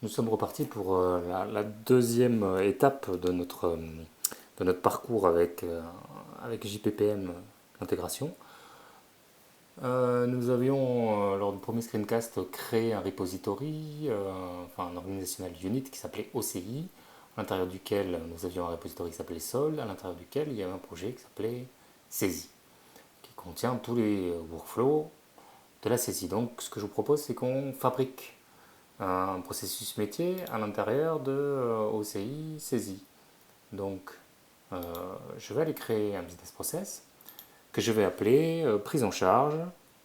Nous sommes repartis pour la deuxième étape de notre parcours avec JPPM, l'intégration. Nous avions, lors du premier screencast, créé un repository, enfin un organizational unit qui s'appelait OCI, à l'intérieur duquel nous avions un repository qui s'appelait Sol, à l'intérieur duquel il y avait un projet qui s'appelait saisie, qui contient tous les workflows de la saisie. Donc ce que je vous propose, c'est qu'on fabrique un processus métier à l'intérieur de OCI saisie. Donc, je vais aller créer un business process que je vais appeler prise en charge,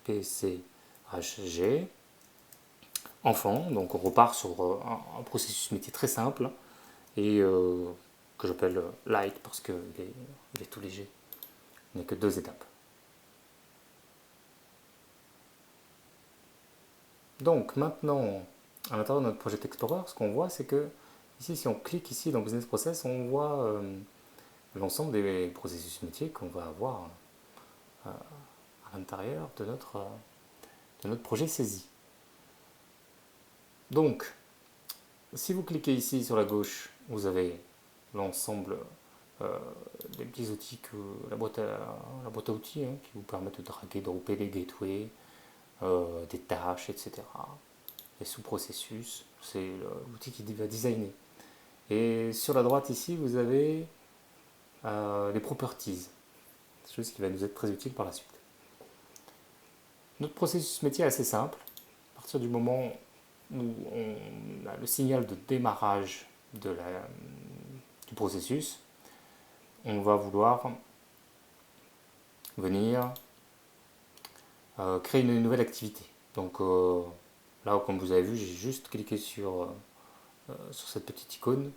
PCHG, enfant. Donc, on repart sur un processus métier très simple et que j'appelle light parce qu'il il est tout léger. Il n'y a que deux étapes. Donc, maintenant, à l'intérieur de notre Project Explorer, ce qu'on voit, c'est que ici, si on clique ici dans Business Process, on voit l'ensemble des processus métiers qu'on va avoir à l'intérieur de notre projet saisie. Donc, si vous cliquez ici sur la gauche, vous avez l'ensemble des petits outils, la boîte à outils qui vous permettent de draguer, dropper des gateways, des tâches, etc. Les sous-processus, c'est l'outil qui va designer. Et sur la droite ici, vous avez les properties, chose qui va nous être très utile par la suite. Notre processus métier est assez simple. À partir du moment où on a le signal de démarrage du processus, on va vouloir venir créer une nouvelle activité. Donc là, comme vous avez vu, j'ai juste cliqué sur cette petite icône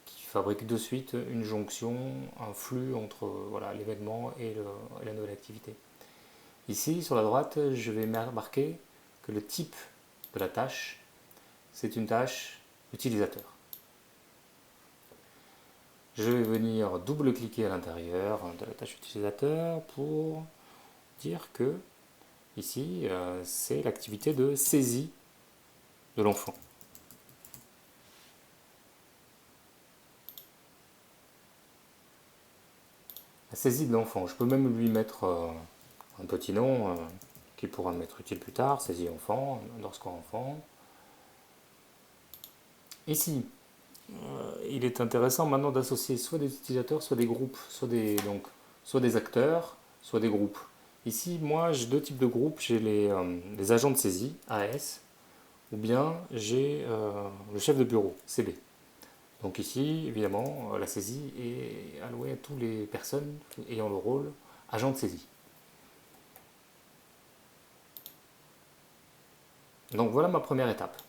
qui fabrique de suite une jonction, un flux entre voilà, l'événement et la nouvelle activité. Ici, sur la droite, je vais marquer que le type de la tâche, c'est une tâche utilisateur. Je vais venir double-cliquer à l'intérieur de la tâche utilisateur pour dire que ici, c'est l'activité de saisie de l'enfant. La saisie de l'enfant, je peux même lui mettre un petit nom qui pourra m'être utile plus tard, saisie enfant, underscore enfant. Ici, il est intéressant maintenant d'associer soit des utilisateurs, soit des groupes, soit des acteurs, soit des groupes. Ici, moi, j'ai deux types de groupes. J'ai les agents de saisie, AS, ou bien j'ai le chef de bureau, CB. Donc ici, évidemment, la saisie est allouée à toutes les personnes ayant le rôle agent de saisie. Donc voilà ma première étape.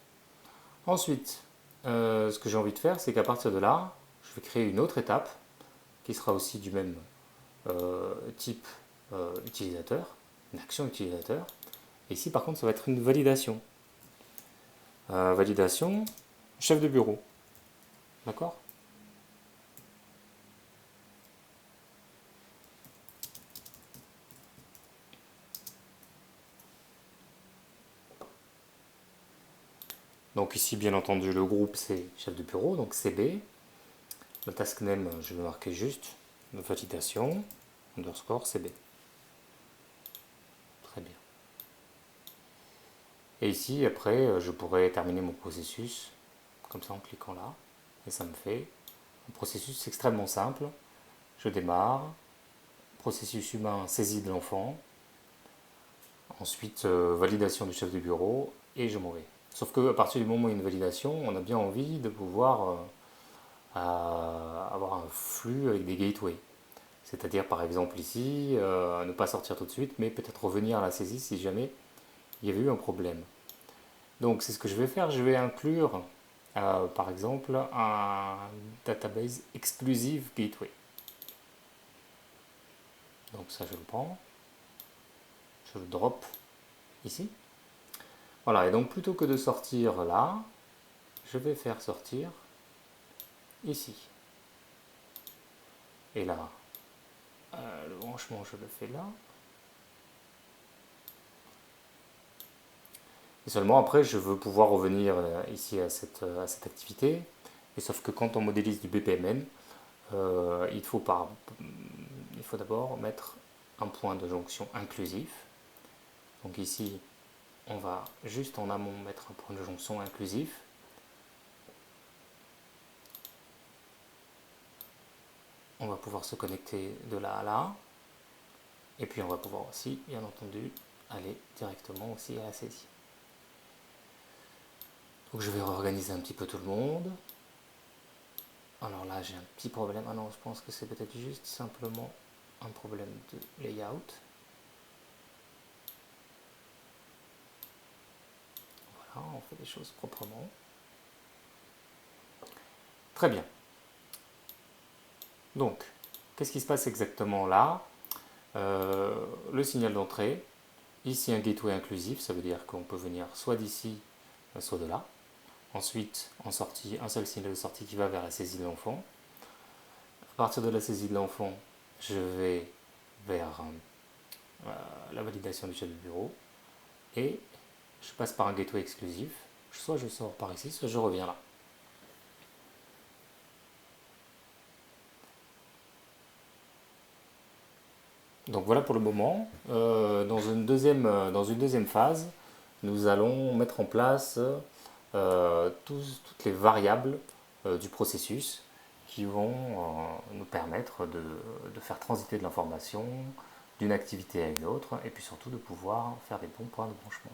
Ensuite, ce que j'ai envie de faire, c'est qu'à partir de là, je vais créer une autre étape qui sera aussi du même type utilisateur, une action utilisateur. Et ici, par contre, ça va être une validation. Validation, chef de bureau. D'accord? Donc ici, bien entendu, le groupe, c'est chef de bureau, donc CB. Le task name, je vais marquer juste validation, underscore CB. Très bien. Et ici, après, je pourrais terminer mon processus, comme ça en cliquant là. Et ça me fait un processus extrêmement simple. Je démarre, processus humain, saisie de l'enfant, ensuite validation du chef de bureau, et je m'en vais. Sauf qu'à partir du moment où il y a une validation, on a bien envie de pouvoir avoir un flux avec des gateways. C'est-à-dire par exemple ici, ne pas sortir tout de suite, mais peut-être revenir à la saisie si jamais il y avait eu un problème. Donc c'est ce que je vais faire, je vais inclure par exemple un database exclusive gateway. Donc ça je le prends, je le drop ici. Voilà, et donc plutôt que de sortir là, je vais faire sortir ici. Et là, le branchement je le fais là. Et seulement après, je veux pouvoir revenir ici à cette activité. Et sauf que quand on modélise du BPMN, il faut, il faut d'abord mettre un point de jonction inclusif. Donc ici, on va juste en amont mettre un point de jonction inclusif. On va pouvoir se connecter de là à là. Et puis on va pouvoir aussi, bien entendu, aller directement aussi à la saisie. Donc je vais réorganiser un petit peu tout le monde. Alors là, j'ai un petit problème. Ah non, je pense que c'est peut-être juste simplement un problème de layout. Voilà, on fait les choses proprement. Très bien. Donc, qu'est-ce qui se passe exactement là? Le signal d'entrée. Ici, un gateway inclusif, ça veut dire qu'on peut venir soit d'ici, soit de là. Ensuite, en sortie, un seul signal de sortie qui va vers la saisie de l'enfant. À partir de la saisie de l'enfant, je vais vers la validation du chef de bureau et je passe par un gateway exclusif. Soit je sors par ici, soit je reviens là. Donc voilà pour le moment. Dans une deuxième phase, nous allons mettre en place toutes les variables du processus qui vont nous permettre de faire transiter de l'information d'une activité à une autre et puis surtout de pouvoir faire des bons points de branchement.